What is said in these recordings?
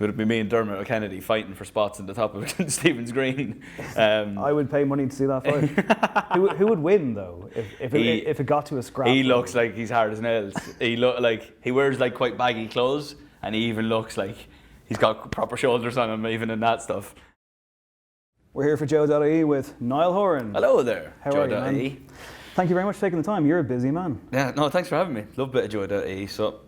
Would it be me and Dermot Kennedy fighting for spots in the top of Stephen's Green? I would pay money to see that fight. Who would win though if it got to a scrap? He looks like he's hard as nails. He wears like quite baggy clothes, and he even looks like he's got proper shoulders on him, even in that stuff. We're here for JOE.ie with Niall Horan. Hello there, How are you, man? Thank you very much for taking the time. You're a busy man. Yeah, no, thanks for having me. Love a bit of JOE.ie, so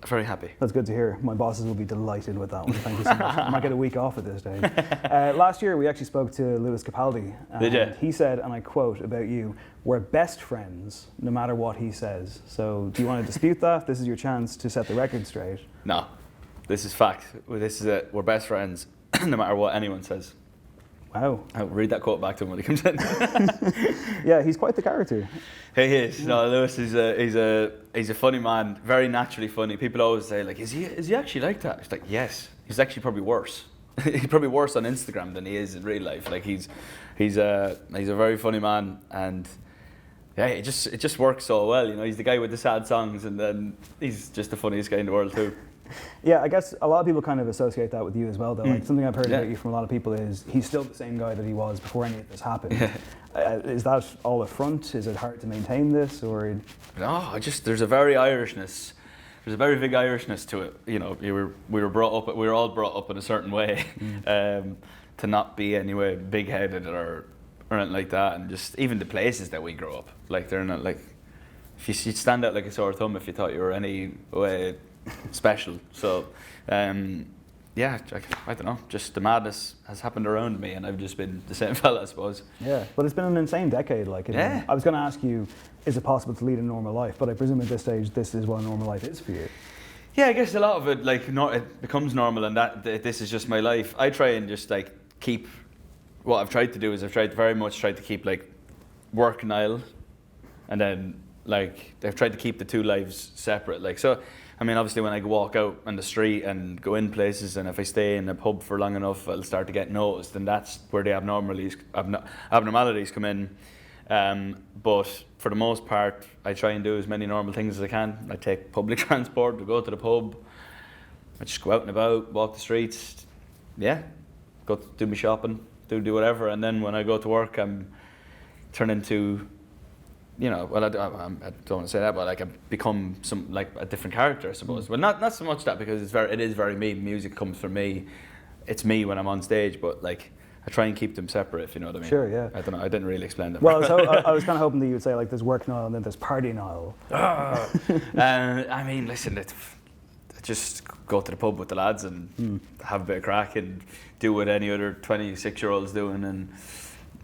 very happy. That's good to hear. My bosses will be delighted with that one. Thank you so much. I might get a week off at this stage. Last year we actually spoke to Lewis Capaldi. Did you? He said, and I quote about you, "We're best friends no matter what he says." So do you want to dispute that? This is your chance to set the record straight. No, this is fact. This is it. We're best friends no matter what anyone says. Wow. I'll read that quote back to him when he comes in. Yeah, he's quite the character. He is. No, Lewis is he's a funny man, very naturally funny. People always say like, is he actually like that? It's like, yes. He's actually probably worse. He's probably worse on Instagram than he is in real life. Like he's a very funny man, and yeah, it just works so well. You know, he's the guy with the sad songs, and then he's just the funniest guy in the world too. Yeah, I guess a lot of people kind of associate that with you as well, though. Like something I've heard about you from a lot of people is he's still the same guy that he was before any of this happened. Is that all a front? Is it hard to maintain this, or? No, there's a very Irishness. There's a very big Irishness to it. You know, we were all brought up in a certain way, to not be anyway big-headed or anything like that, and just even the places that we grow up, like they're not like, if you'd stand out like a sore thumb if you thought you were any way special. So yeah, I don't know, just the madness has happened around me, and I've just been the same fella, I suppose. Yeah, but it's been an insane decade. Like, yeah. I was going to ask you, is it possible to lead a normal life? But I presume at this stage, this is what a normal life is for you. Yeah, I guess a lot of it, like, it becomes normal, and that this is just my life. I try and just like keep. What I've tried to do is I've very much tried to keep like work Niall, and then like I've tried to keep the two lives separate. Like, so, I mean, obviously when I walk out on the street and go in places, and if I stay in a pub for long enough, I'll start to get noticed, and that's where the abnormalities come in. But for the most part, I try and do as many normal things as I can. I take public transport to go to the pub. I just go out and about, walk the streets. Yeah, go do my shopping, do whatever, and then when I go to work, I'm turn into, you know, well, I don't want to say that, but like I become a different character, I suppose. Well, not so much that, because it is very me. Music comes from me. It's me when I'm on stage, but like I try and keep them separate, if you know what I mean. Sure, yeah. I don't know. I didn't really explain that. Well, I was kind of hoping that you would say like there's work Niall and then there's party Niall. I mean, listen, just go to the pub with the lads and have a bit of crack and do what any other 26-year-old's doing, and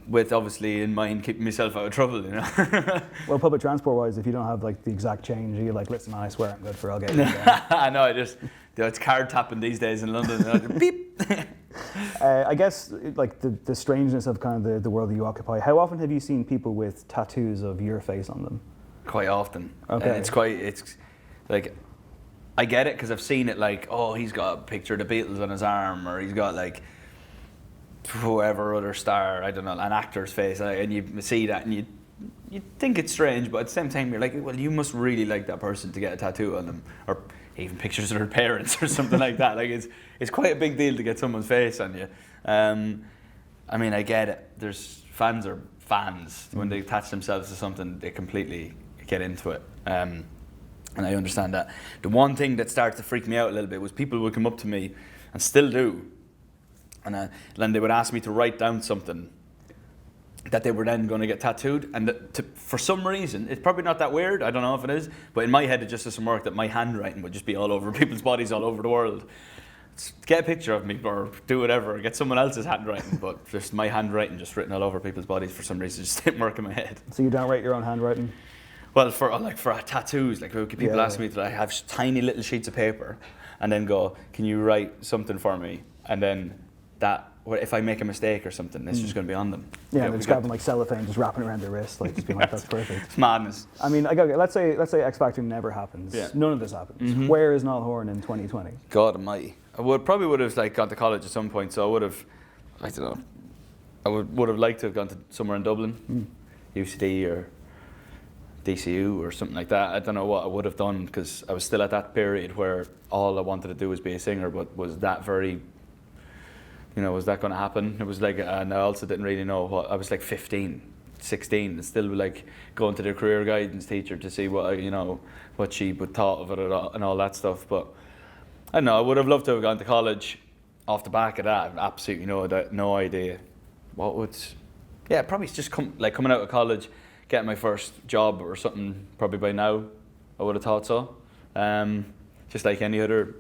with obviously in mind keeping myself out of trouble, you know. Well, public transport wise, if you don't have like the exact change, you're like, listen, man, I swear I'm good for, I'll get you. I know, it's card tapping these days in London. Beep. I guess like the strangeness of kind of the world that you occupy. How often have you seen people with tattoos of your face on them? Quite often. Okay. It's like, I get it because I've seen it, like, oh, he's got a picture of the Beatles on his arm, or he's got like whoever other star, I don't know, an actor's face, and you see that and you think it's strange, but at the same time you're like, well, you must really like that person to get a tattoo on them, or even pictures of their parents or something like that. Like it's quite a big deal to get someone's face on you. I mean, I get it. There's fans when they attach themselves to something, they completely get into it. And I understand that. The one thing that started to freak me out a little bit was people would come up to me, and still do, and then they would ask me to write down something that they were then going to get tattooed, and for some reason, it's probably not that weird, I don't know if it is, but in my head it just doesn't work that my handwriting would just be all over people's bodies all over the world. Get a picture of me or do whatever, get someone else's handwriting, but just my handwriting just written all over people's bodies for some reason just didn't work in my head. So you don't write your own handwriting? Well, for tattoos, like people ask me to like, have tiny little sheets of paper, and then go, "Can you write something for me?" And then if I make a mistake or something, it's just going to be on them. Yeah, they're just grabbing like cellophane, just wrapping around their wrist, like just being like, "That's perfect." It's madness. I mean, okay, let's say X Factor never happens. Yeah. None of this happens. Where is Niall Horan in 2020? God almighty. I probably would have like gone to college at some point, so I would have, I don't know, I would have liked to have gone to somewhere in Dublin, UCD or DCU or something like that. I don't know what I would have done, because I was still at that period where all I wanted to do was be a singer. But was that very, was that going to happen? It was like, and I also didn't really know what. I was like 15, 16, and still like going to the career guidance teacher to see what what she would thought of it and all that stuff. But I don't know. I would have loved to have gone to college off the back of that. Absolutely no idea what would. Yeah, probably just coming out of college, getting my first job or something. Probably by now, I would have thought so. Just like any other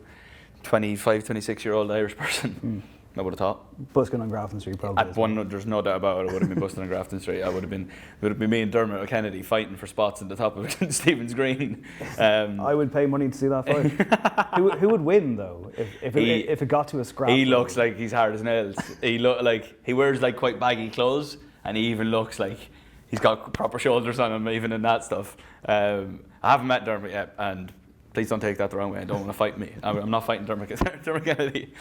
25, 26-year-old Irish person. I would have thought. Busking on Grafton Street, probably. There's no doubt about it. I would have been busting on Grafton Street. It would have been me and Dermot Kennedy fighting for spots at the top of Stephen's Green. I would pay money to see that fight. Who would win though if it got to a scrap? He looks like he's hard as nails. He wears like quite baggy clothes, and he even looks like he's got proper shoulders on him, even in that stuff. I haven't met Dermot yet, and please don't take that the wrong way. I don't want to fight me. I'm not fighting Dermot Kennedy.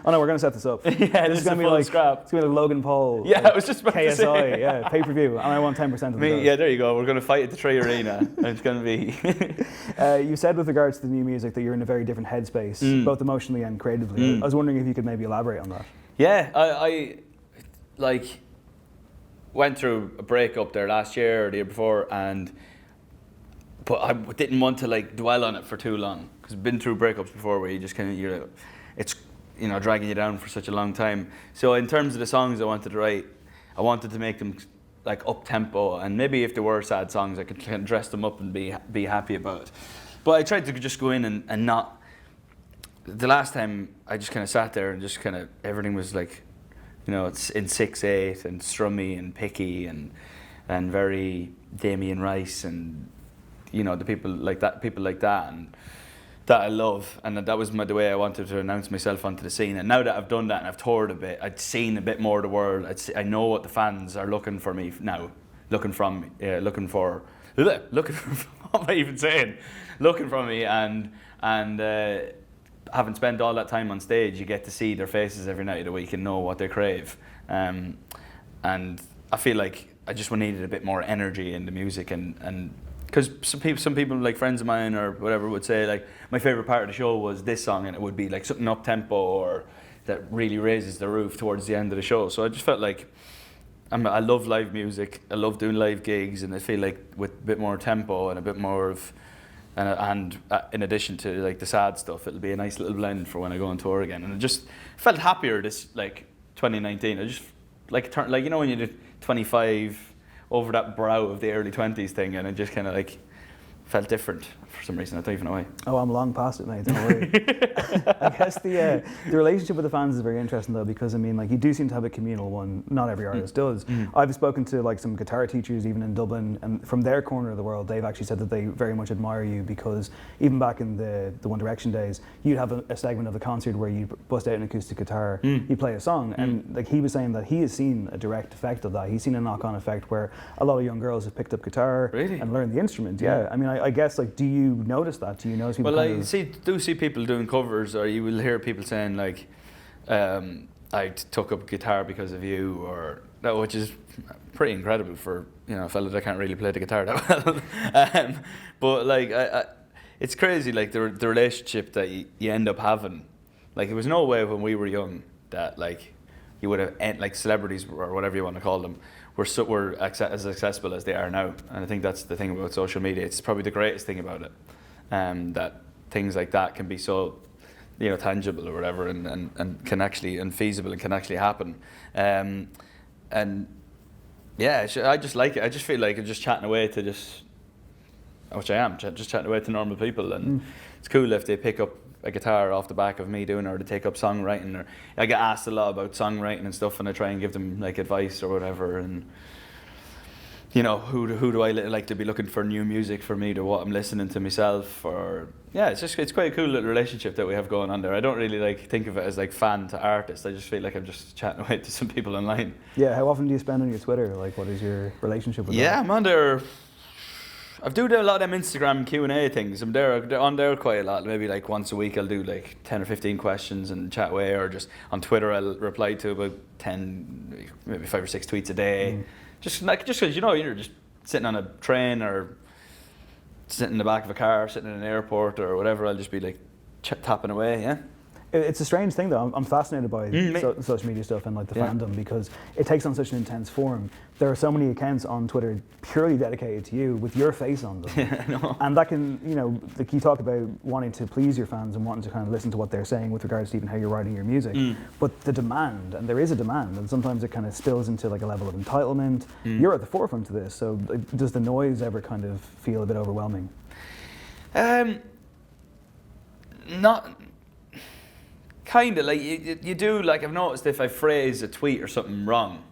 Oh no, we're going to set this up. Yeah, this is going to be like scrap. It's going to be like Logan Paul. Yeah, I was just about KSI, to say. yeah, pay-per-view, and I want 10% of the Yeah, there you go. We're going to fight at the Tree Arena. It's going to be. You said with regards to the new music that you're in a very different headspace, both emotionally and creatively. I was wondering if you could maybe elaborate on that. Yeah, I like went through a breakup there last year or the year before, but I didn't want to like dwell on it for too long, because I've been through breakups before where you just it's dragging you down for such a long time. So in terms of the songs I wanted to write, I wanted to make them like up tempo, and maybe if there were sad songs, I could kind of dress them up and be happy about it. But I tried to just go in and not. The last time I just kind of sat there and just kind of everything was like, it's in 6/8 and strummy and picky and very Damien Rice and. The people like that, and that I love, and that was the way I wanted to announce myself onto the scene. And now that I've done that and I've toured a bit, I'd seen a bit more of the world. I know what the fans are looking for me now, looking for what am I even saying? Looking for me, and having spent all that time on stage, you get to see their faces every night of the week and know what they crave. And I feel like I just needed a bit more energy in the music, and because some people like friends of mine or whatever would say like my favorite part of the show was this song, and it would be like something up tempo or that really raises the roof towards the end of the show. So I just felt like I love live music. I love doing live gigs, and I feel like with a bit more tempo and a bit more of and in addition to like the sad stuff, it'll be a nice little blend for when I go on tour again. And I just felt happier this like 2019. I just like when you did 25. Over that brow of the early 20s thing, and it just kind of like felt different for some reason. I don't even know why. Oh, I'm long past it, mate. Don't worry. I guess the relationship with the fans is very interesting though, because I mean, like you do seem to have a communal one. Not every artist does. I've spoken to like some guitar teachers even in Dublin, and from their corner of the world, they've actually said that they very much admire you, because even back in the One Direction days, you'd have a segment of the concert where you bust out an acoustic guitar, you play a song, and like he was saying that he has seen a direct effect of that. He's seen a knock-on effect where a lot of young girls have picked up guitar and learned the instrument. Yeah, I mean, I guess like, do you notice that? Do you notice people? Well, I see people doing covers, or you will hear people saying like, "I took up guitar because of you," or that, which is pretty incredible for a fella that can't really play the guitar that well. But like, it's crazy, like the relationship that you end up having. Like, there was no way when we were young that like you would have like celebrities or whatever you want to call them were as accessible as they are now. And I think that's the thing about social media. It's probably the greatest thing about it, that things like that can be so tangible or whatever, and can actually, and feasible, and can actually happen. And yeah, I just like it. I just feel like I'm just chatting away to which I am, just chatting away to normal people, and it's cool if they pick up a guitar off the back of me doing it, or to take up songwriting, or I get asked a lot about songwriting and stuff, and I try and give them like advice or whatever, and who do I like to be looking for new music for me, to what I'm listening to myself, or it's quite a cool little relationship that we have going on there. I don't really like think of it as like fan to artist. I just feel like I'm just chatting away to some people online. Yeah, how often do you spend on your Twitter? Like, what is your relationship with that? Yeah, I'm on there. I've do a lot of them Instagram Q&A things. They're on there quite a lot. Maybe like once a week I'll do like 10 or 15 questions and chat away, or just on Twitter I'll reply to about 10, maybe 5 or 6 tweets a day. Just because you're just sitting on a train or sitting in the back of a car, sitting in an airport or whatever, I'll just be like tapping away. Yeah. It's a strange thing though. I'm fascinated by social media stuff and like the fandom, because it takes on such an intense form. There are so many accounts on Twitter purely dedicated to you with your face on them. Yeah, I know. And that can, you know, like you talk about wanting to please your fans and wanting to kind of listen to what they're saying with regards to even how you're writing your music. But the demand, and there is a demand, and sometimes it kind of spills into like a level of entitlement. You're at the forefront of this, so like, does the noise ever kind of feel a bit overwhelming? Not kind of like you do. Like I've noticed if I phrase a tweet or something wrong,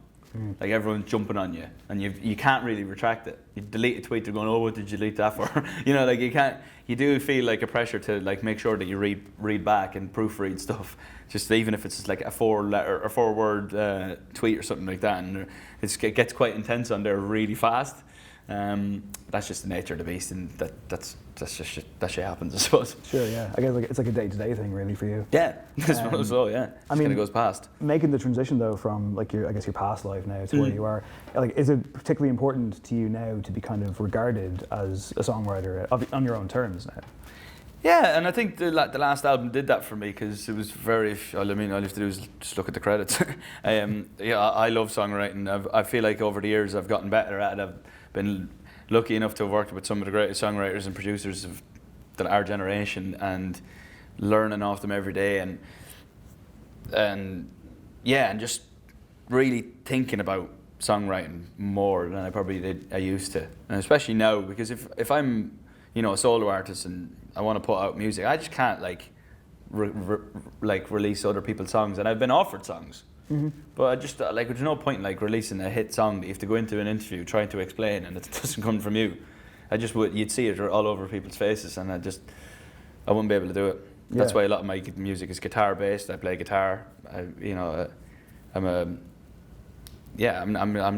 like everyone's jumping on you, and you can't really retract it. You delete a tweet, they're going, "Oh, what did you delete that for?" You know, like you can't. You do feel like a pressure to like make sure that you read back and proofread stuff. Just even if it's just like a 4-word tweet or something like that, and it gets quite intense on there really fast. That's just the nature of the beast, and that shit happens, I suppose. Sure, yeah. I guess like it's like a day-to-day thing, really, for you. Yeah, I suppose so. Yeah, I mean, kind of goes past. Making the transition though from like your past life now to where you are, like, is it particularly important to you now to be kind of regarded as a songwriter on your own terms now? Yeah, and I think the last album did that for me, because it was very. I mean, all you have to do is just look at the credits. Yeah, I love songwriting. I feel like over the years I've gotten better at it. I've been lucky enough to have worked with some of the greatest songwriters and producers of our generation, and learning off them every day, and just really thinking about songwriting more than I used to, and especially now, because if I'm, you know, a solo artist and I want to put out music, I just can't like release other people's songs, and I've been offered songs. But I just like, there's no point in like releasing a hit song that you have to go into an interview trying to explain and it doesn't come from you. You'd see it all over people's faces, and I wouldn't be able to do it. That's why a lot of my music is guitar based. I play guitar. I'm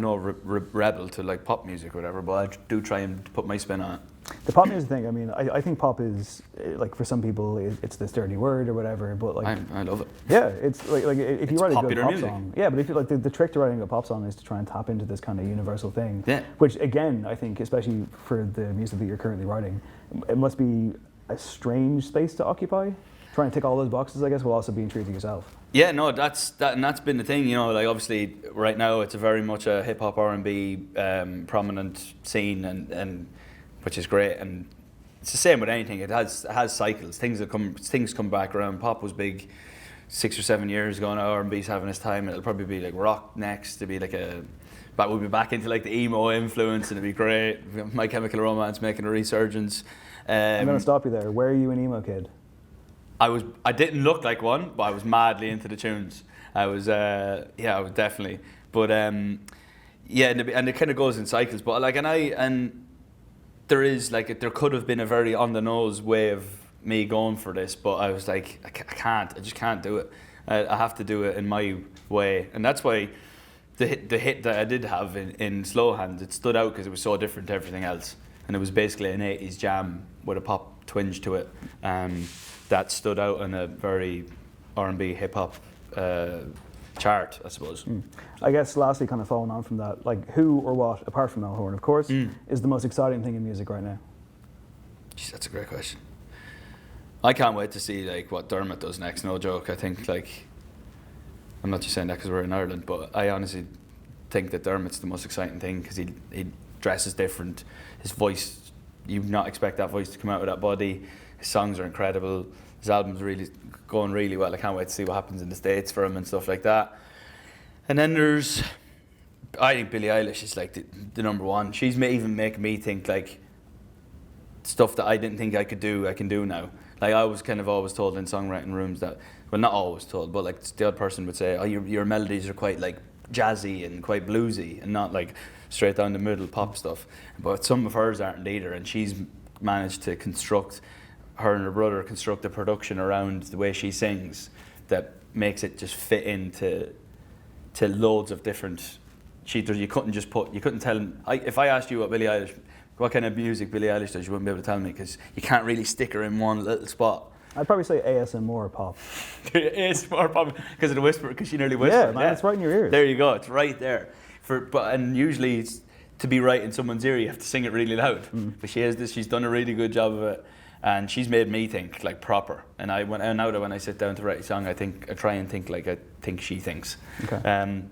no rebel to like pop music or whatever, but I do try and put my spin on it. The pop music thing, I mean, I think pop is, like, for some people, it's this dirty word or whatever, but like... I love it. Yeah, it's like if you write a good pop music song... Yeah, but if you, like, the trick to writing a pop song is to try and tap into this kind of universal thing. Yeah. Which, again, I think, especially for the music that you're currently writing, it must be a strange space to occupy. Trying to tick all those boxes, I guess, while also being true to yourself. Yeah, no, that's been the thing, you know, like obviously right now it's a very much a hip-hop R&B prominent scene, and which is great, and it's the same with anything. It has cycles. Things come back around. Pop was big 6 or 7 years ago. Now R&B's having its time. It'll probably be like rock next. To be like we'll be back into like the emo influence, and it'd be great. My Chemical Romance making a resurgence. I'm gonna stop you there. Where are you an emo kid? I didn't look like one, but I was madly into the tunes. I was definitely. But and it kind of goes in cycles. But like, there could have been a very on the nose way of me going for this, but I was like, I just can't do it. I have to do it in my way, and that's why the hit that I did have in Slow Hands, it stood out because it was so different to everything else, and it was basically an 80s jam with a pop twinge to it. That stood out in a very R&B hip hop chart, I suppose. I guess lastly, kind of following on from that, like who or what, apart from Niall Horan, of course, is the most exciting thing in music right now? Jeez, that's a great question. I can't wait to see like what Dermot does next. No joke. I think like, I'm not just saying that because we're in Ireland, but I honestly think that Dermot's the most exciting thing, because he dresses different. His voice, you'd not expect that voice to come out of that body. His songs are incredible. His album's really going really well. I can't wait to see what happens in the States for him and stuff like that. And then I think Billie Eilish is like the number one. She's even making me think like stuff that I didn't think I could do, I can do now. Like I was kind of always told in songwriting rooms that, well, not always told, but like the odd person would say, oh, your melodies are quite like jazzy and quite bluesy and not like straight down the middle pop stuff. But some of hers aren't either, and she's managed to her and her brother construct a production around the way she sings that makes it just fit into loads of different. You couldn't tell. If I asked you what kind of music Billie Eilish does, you wouldn't be able to tell me, because you can't really stick her in one little spot. I'd probably say ASMR pop. ASMR pop, because of the whisper, because she nearly whispers. Yeah, man, it's right in your ears. There you go, it's right there. And usually to be right in someone's ear, you have to sing it really loud. But she has this. She's done a really good job of it, and she's made me think like proper. And now that when I sit down to write a song, I try and think like I think she thinks. Okay.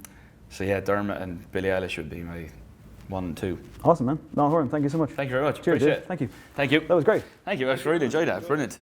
So yeah, Dermot and Billie Eilish would be my 1 and 2. Awesome, man. Niall Horan, thank you so much. Thank you very much. Cheers, Appreciate dude. it. Thank you. Thank you. That was great. Thank you. I really enjoyed that. Brilliant.